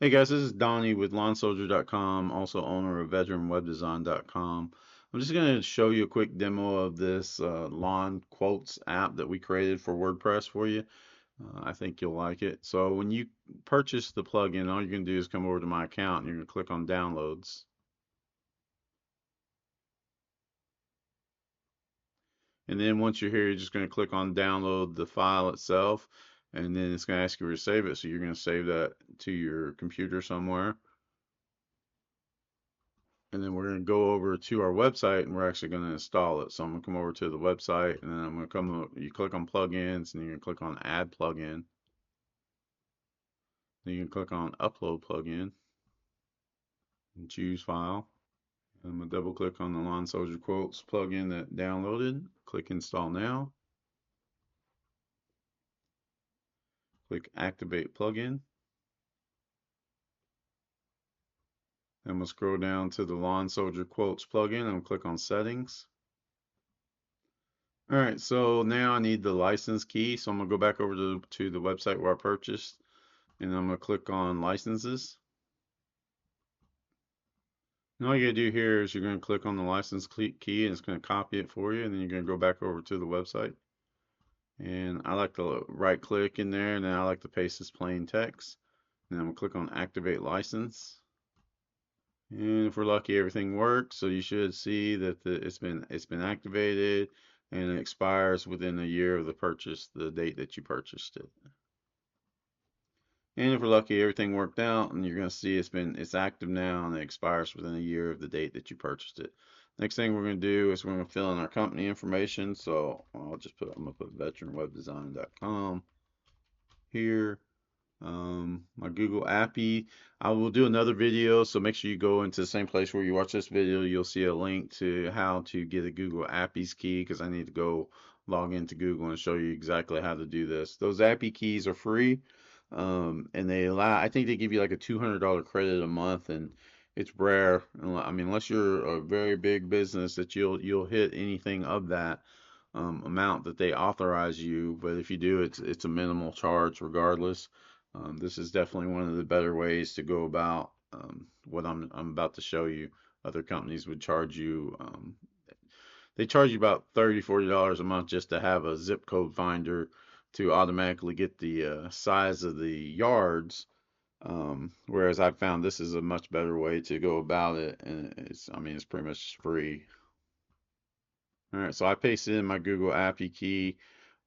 Hey guys, this is Donnie with LawnSoldier.com, also owner of VeteranWebDesign.com. I'm just going to show you a quick demo of this lawn quotes app that we created for WordPress for you. I think you'll like it. So when you purchase the plugin, all you're going to do is come over to my account and you're going to click on Downloads. And then once you're here, you're just going to click on Download the file itself, and then it's going to ask you where to save it. So you're going to save that to your computer somewhere. And then we're going to go over to our website and we're actually going to install it. So I'm going to come over to the website and then I'm going to you click on plugins and you're going to click on add plugin. Then you can click on upload plugin and choose file. I'm going to double click on the Lawn Soldier Quotes plugin that downloaded. Click install now. Click activate plugin. Then we'll scroll down to the Lawn Soldier Quotes plugin and click on settings. All right, so now I need the license key. So I'm gonna go back over to the website where I purchased, and I'm gonna click on licenses. And all you gotta do here is you're gonna click on the license key, and it's gonna copy it for you, and then you're gonna go back over to the website. And I like to right click in there, and then I like to paste this plain text. And I'm gonna click on activate license. And if we're lucky, everything works. So you should see that it's been activated, and it expires within a year of the purchase, the date that you purchased it. And if we're lucky, everything worked out, and you're going to see it's active now, and it expires within a year of the date that you purchased it. Next thing we're going to do is we're going to fill in our company information. So I'm going to put veteranwebdesign.com here. My Google Appy. I will do another video, so make sure you go into the same place where you watch this video. You'll see a link to how to get a Google Appy's key, because I need to go log into Google and show you exactly how to do this. Those Appy keys are free, and they allow. I think they give you like a $200 credit a month, and it's rare. I mean, unless you're a very big business that you'll hit anything of that amount that they authorize you. But if you do, it's a minimal charge regardless. This is definitely one of the better ways to go about what I'm about to show you. Other companies would charge you, they charge you about $30, $40 a month just to have a zip code finder to automatically get the size of the yards. Whereas I found this is a much better way to go about it, and I mean, it's pretty much free. All right, so I pasted in my Google Appy key.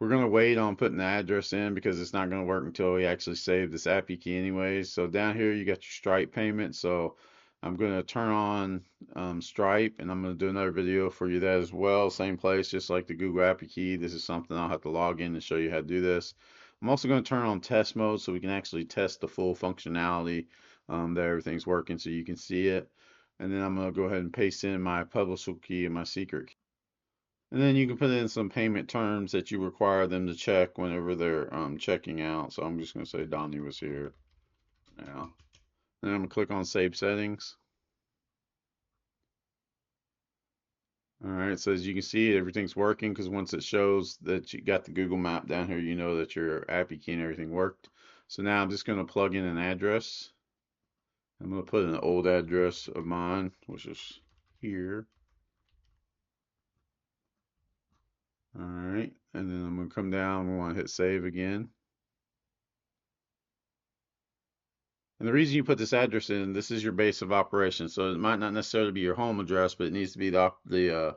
We're going to wait on putting the address in because it's not going to work until we actually save this Appy key anyways. So down here you got your Stripe payment. So I'm going to turn on Stripe, and I'm going to do another video for you that as well. Same place, just like the Google Appy key. This is something I'll have to log in and show you how to do this. I'm also going to turn on test mode so we can actually test the full functionality, that everything's working so you can see it. And then I'm going to go ahead and paste in my publisher key and my secret key. And then you can put in some payment terms that you require them to check whenever they're checking out. So I'm just going to say Donnie was here now. Then I'm going to click on Save Settings. All right, so as you can see, everything's working because once it shows that you got the Google Map down here, you know that your Appy key and everything worked. So now I'm just going to plug in an address. I'm going to put an old address of mine, which is here. All right, and then I'm going to come down. We want to hit Save again. And the reason you put this address in, this is your base of operation. So it might not necessarily be your home address, but it needs to be the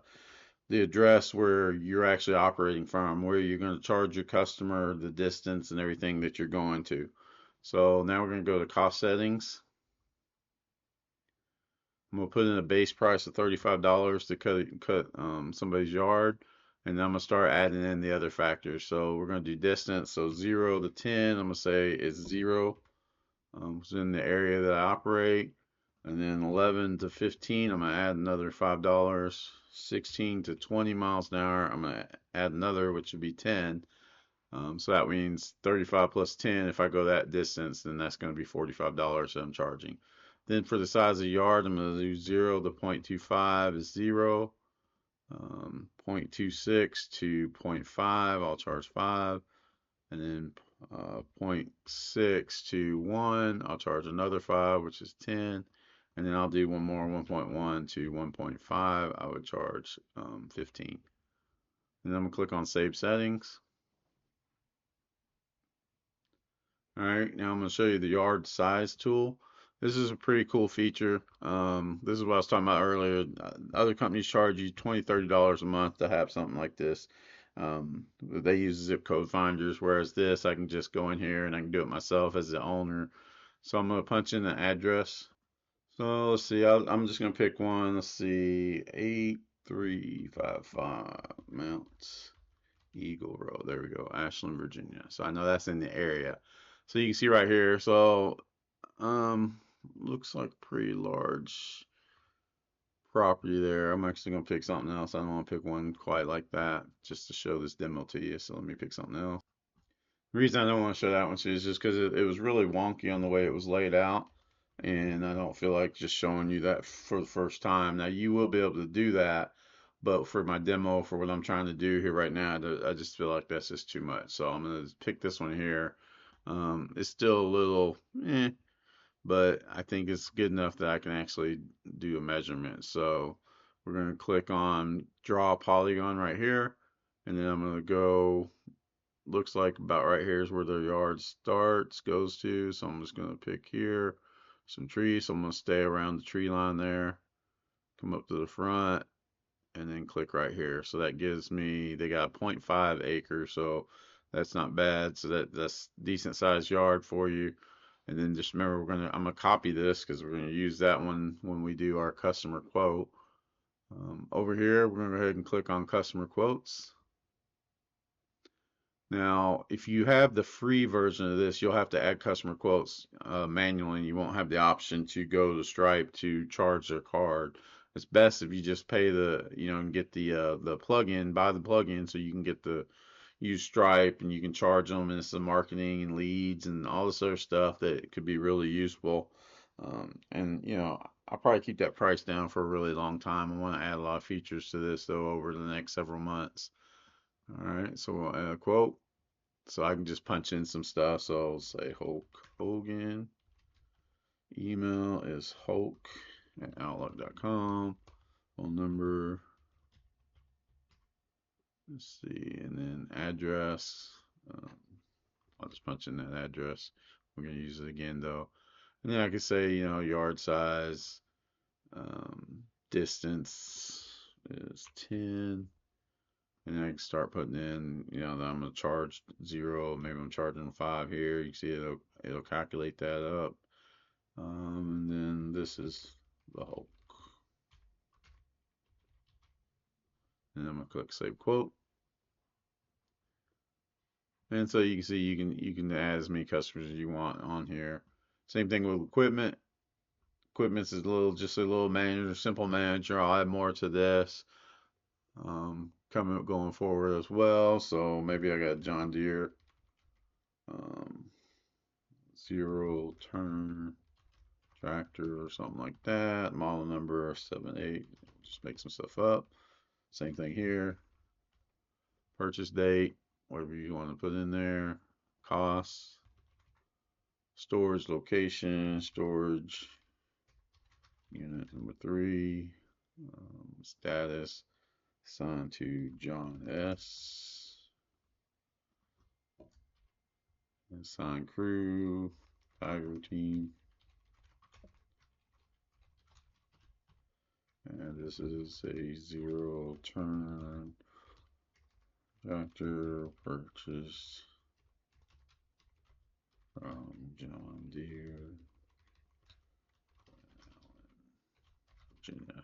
address where you're actually operating from, where you're going to charge your customer, the distance, and everything that you're going to. So now we're going to go to cost settings. I'm going to put in a base price of $35 to cut somebody's yard. And then I'm going to start adding in the other factors. So we're going to do distance. So 0 to 10, I'm going to say it's 0. It's in the area that I operate. And then 11 to 15, I'm going to add another $5. 16 to 20 miles an hour, I'm going to add another, which would be 10. So that means 35 plus 10. If I go that distance, then that's going to be $45 that I'm charging. Then for the size of the yard, I'm going to do 0 to 0.25 is 0. 0.26 to 0.5, I'll charge 5. And then 0.6 to 1. I'll charge another 5, which is 10. And then I'll do one more 1.1 to 1.5. I would charge 15. And then I'm going to click on Save Settings. All right, now I'm going to show you the yard size tool. This is a pretty cool feature. This is what I was talking about earlier. Other companies charge you $20, $30 a month to have something like this. They use zip code finders, whereas this, I can just go in here and I can do it myself as the owner. So I'm going to punch in the address. So let's see, I'm just going to pick one. Let's see, 8355 Mount Eagle Road. There we go, Ashland, Virginia. So I know that's in the area. So you can see right here. So looks like pretty large property there. I'm actually gonna pick something else. I don't want to pick one quite like that just to show this demo to you. So let me pick something else. The reason I don't want to show that one to you is just because it was really wonky on the way it was laid out. And I don't feel like just showing you that for the first time. Now you will be able to do that, but for my demo, for what I'm trying to do here right now, I just feel like that's just too much. So I'm gonna pick this one here. It's still a little, but I think it's good enough that I can actually do a measurement. So we're gonna click on Draw a Polygon right here, and then I'm gonna go. Looks like about right here is where the yard starts, goes to. So I'm just gonna pick here some trees. So I'm gonna stay around the tree line there, come up to the front, and then click right here. So that gives me, they got 0.5 acres, so that's not bad. So that's decent sized yard for you. And then just remember, I'm gonna copy this because we're gonna use that one when we do our customer quote. Over here, we're gonna go ahead and click on customer quotes. Now, if you have the free version of this, you'll have to add customer quotes manually. You won't have the option to go to Stripe to charge their card. It's best if you just pay and get the plugin, buy the plugin, so you can get the use Stripe and you can charge them, and it's the marketing and leads and all this other stuff that could be really useful. And I'll probably keep that price down for a really long time. I want to add a lot of features to this though over the next several months. All right, so we'll add a quote. So I can just punch in some stuff. So I'll say Hulk Hogan. Email is hulk@outlook.com. Phone number. Let's see, and then address. Um, I'll just punch in that address. We're gonna use it again though. And then I can say, yard size. Distance is 10. And then I can start putting in, that I'm gonna charge 0. Maybe I'm charging 5 here. You can see it'll calculate that up. And then this is the Hulk. And I'm gonna click Save Quote. And so you can see you can add as many customers as you want on here. Same thing with equipment. Equipment is just a little manager, simple manager. I'll add more to this. Going forward as well. So maybe I got John Deere 0-turn tractor or something like that. Model number 78. Just make some stuff up. Same thing here. Purchase date, whatever you want to put in there. Costs. Storage location, storage unit number 3. Status, assigned to John S. Assign crew, Tiger team. And this is a 0-turn tractor purchase from John Deere, Virginia.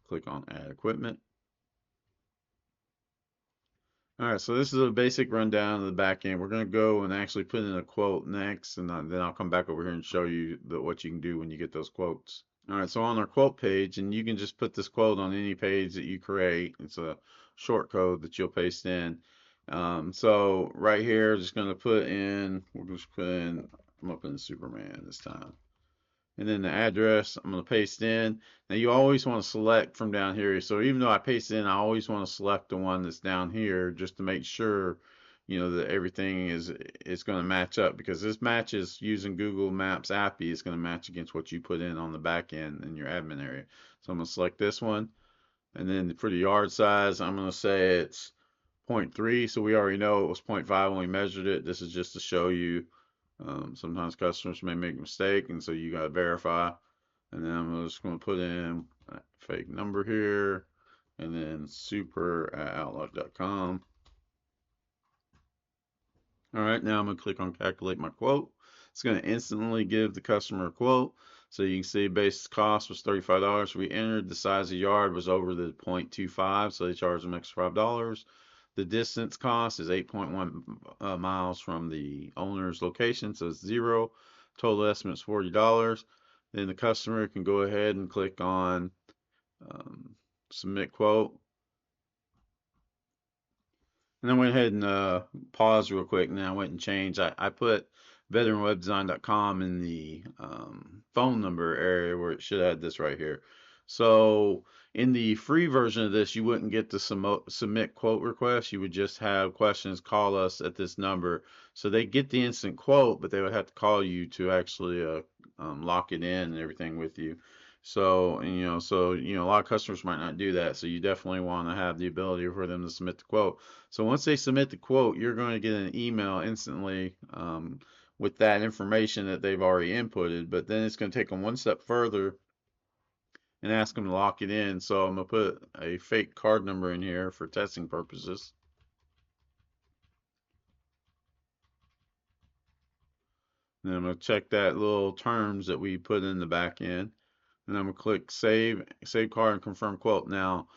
Click on Add Equipment. All right, so this is a basic rundown of the back end. We're going to go and actually put in a quote next, and then I'll come back over here and show you what you can do when you get those quotes. All right, so on our quote page, and you can just put this quote on any page that you create. It's a short code that you'll paste in. So right here, just going to put in, I'm going to put in Superman this time. And then the address, I'm going to paste in. Now you always want to select from down here. So even though I paste in, I always want to select the one that's down here just to make sure you know, that everything is going to match up, because this matches using Google Maps API is going to match against what you put in on the back end in your admin area. So I'm going to select this one, and then for the yard size, I'm going to say it's zero point 0.3. So we already know it was 0.5 when we measured it. This is just to show you. Sometimes customers may make a mistake, and so you got to verify. And then I'm just going to put in a fake number here, and then super@outlook.com. All right, now I'm going to click on calculate my quote. It's going to instantly give the customer a quote. So you can see base cost was $35. We entered the size of yard was over the 0.25, so they charged them extra $5. The distance cost is 8.1 miles from the owner's location, so it's zero. Total estimate is $40. Then the customer can go ahead and click on submit quote. And I went ahead and paused real quick, and then I went and changed. I put veteranwebdesign.com in the phone number area where it should have this right here. So in the free version of this, you wouldn't get the submit quote request. You would just have questions, call us at this number. So they get the instant quote, but they would have to call you to actually lock it in and everything with you. So, a lot of customers might not do that. So you definitely want to have the ability for them to submit the quote. So once they submit the quote, you're going to get an email instantly with that information that they've already inputted. But then it's going to take them one step further and ask them to lock it in. So I'm going to put a fake card number in here for testing purposes. And then I'm going to check that little terms that we put in the back end. And I'm going to click save card and confirm quote. Now,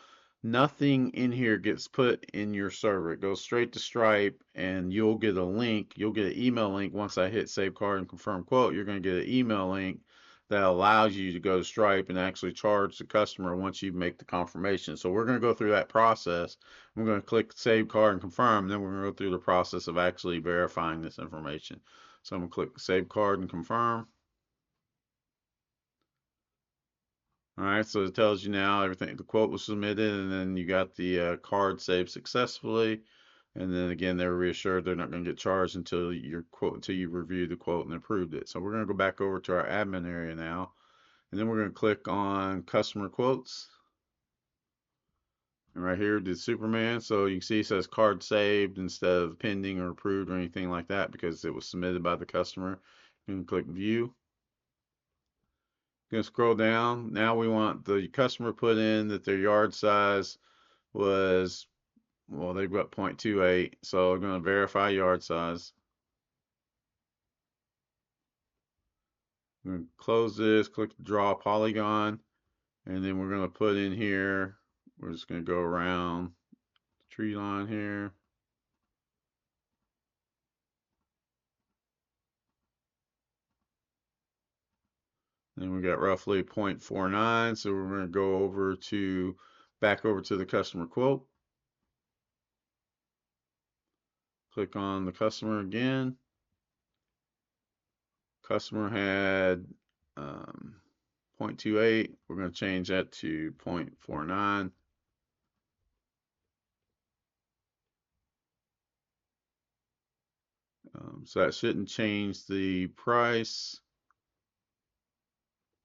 nothing in here gets put in your server. It goes straight to Stripe, and you'll get a link. You'll get an email link once I hit save card and confirm quote. You're going to get an email link that allows you to go to Stripe and actually charge the customer once you make the confirmation. So we're going to go through that process. We're going to click save card and confirm. Then we're going to go through the process of actually verifying this information. So I'm going to click save card and confirm. All right, so it tells you now everything, the quote was submitted, and then you got the card saved successfully. And then again, they're reassured they're not going to get charged until you review the quote and approved it. So we're going to go back over to our admin area now, and then we're going to click on customer quotes. And right here, did Superman. So you can see it says card saved instead of pending or approved or anything like that because it was submitted by the customer. You can click view. Going to scroll down. Now we want the customer put in that their yard size was, well, they've got 0.28. So I'm going to verify yard size. I'm going to close this, click draw polygon, and then we're going to put in here, we're just going to go around the tree line here. Then we got roughly 0.49, so we're going to go over to, back over to the customer quote. Click on the customer again. Customer had 0.28. We're going to change that to 0.49. So that shouldn't change the price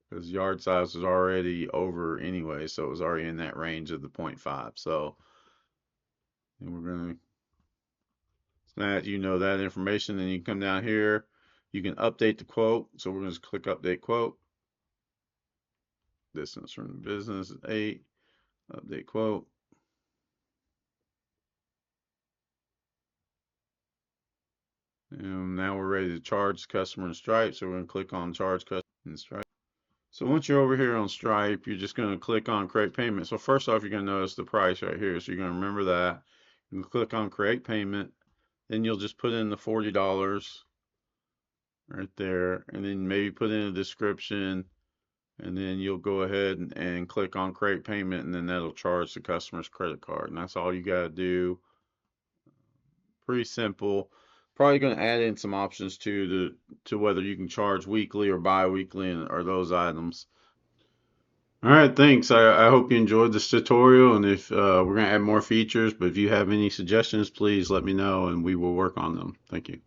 because yard size was already over anyway, so it was already in that range of the 0.5. So, and we're going to, so now that you know that information, then you come down here, you can update the quote. So we're going to click update quote. Distance from the business is 8. Update quote. And now we're ready to charge the customer in Stripe. So we're going to click on charge customer in Stripe. So once you're over here on Stripe, you're just going to click on create payment. So first off, you're going to notice the price right here. So you're going to remember that. You can click on create payment. Then you'll just put in the $40 right there. And then maybe put in a description. And then you'll go ahead and click on create payment. And then that'll charge the customer's credit card. And that's all you got to do. Pretty simple. Probably going to add in some options too to whether you can charge weekly or bi-weekly or those items. All right, thanks. I hope you enjoyed this tutorial, and if we're gonna add more features, but if you have any suggestions, please let me know and we will work on them. Thank you.